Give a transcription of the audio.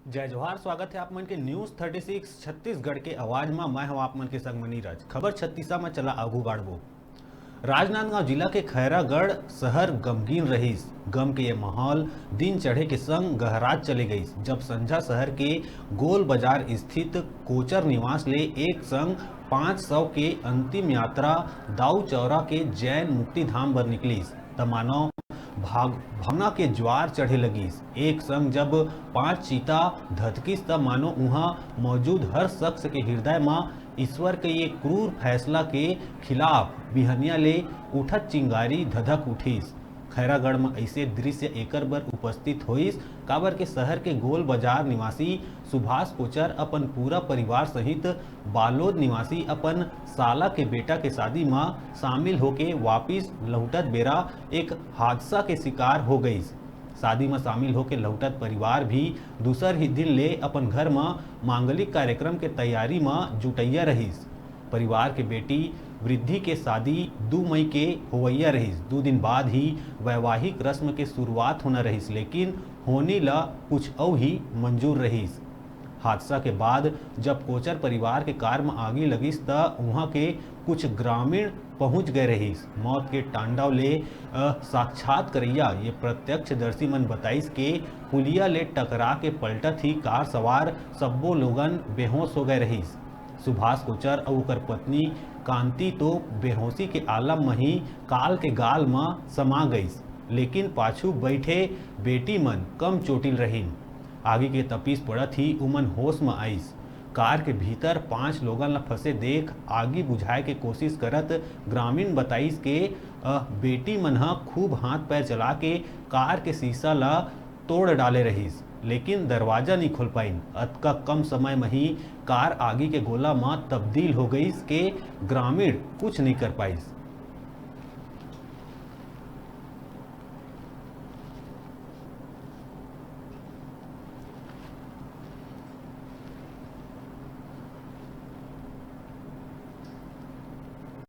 जय जोहार। स्वागत है आप मन के न्यूज 36 छत्तीसगढ़ के आवाज में। मैं हूं आप मन के संग मनीरज। खबर छत्तीसा में चला आगू बाढ़बो। राजनांदगांव जिला के खैरागढ़ शहर गमगीन रहीस। गम के ये माहौल दिन चढ़े के संग गहरात चले गई जब संझा शहर के गोल बाजार स्थित कोचर निवास ले एक संग 500 के अंतिम यात्रा दाऊ चौरा के जैन मुक्ति धाम बर निकलीस त मानव भावना के ज्वार चढ़े लगिस। एक संग जब 5 चीता धतकिस तब मानो वहां मौजूद हर शख्स के हृदय में ईश्वर के ये क्रूर फैसला के खिलाफ बिहनिया ले उठत चिंगारी धधक उठिस। खैरागढ़ में ऐसे दृश्य एकर बर उपस्थित होइस काबर के शहर के गोल बाजार निवासी सुभाष कोचर अपन पूरा परिवार सहित बालोद निवासी अपन साला के बेटा के शादी में शामिल होके वापिस लौटत बेरा एक हादसा के शिकार हो गई। शादी में शामिल होके लौटत परिवार भी दूसर ही दिन ले अपन घर में मांगलिक कार्यक्रम के तैयारी में जुटैया रहीस। परिवार के बेटी वृद्धि के शादी 2 मई के होवैया रहीस। 2 दिन बाद ही वैवाहिक रस्म के शुरुआत होना रहीस, लेकिन होने ला कुछ और ही मंजूर रहीस। हादसा के बाद जब कोचर परिवार के कार में आगी लगिस त वहाँ के कुछ ग्रामीण पहुंच गए रहीस। मौत के टांडव ले साक्षात करैया ये प्रत्यक्षदर्शी मन बताइस के पुलिया ले टकरा के पलटत ही कार सवार सब्बो लोगन बेहोश हो गए रहीस। सुभाष कोचर और ओकर पत्नी कांति तो बेहोशी के आलम में ही काल के गाल में समा गईस, लेकिन पाछू बैठे बेटी मन कम चोटिल रहीन। आगे के तपीस पड़त ही उमन होश में आईस। कार के भीतर 5 लोगन ला फंसे देख आगी बुझाए के कोशिश करत ग्रामीण बताइस के बेटी मन खूब हाथ पैर चला के कार के शीशा ला तोड़ डाले रहीस, लेकिन दरवाजा नहीं खोल पाइन। अतका कम समय में ही कार आगी के गोला में तब्दील हो गई के ग्रामीण कुछ नहीं कर पाइस।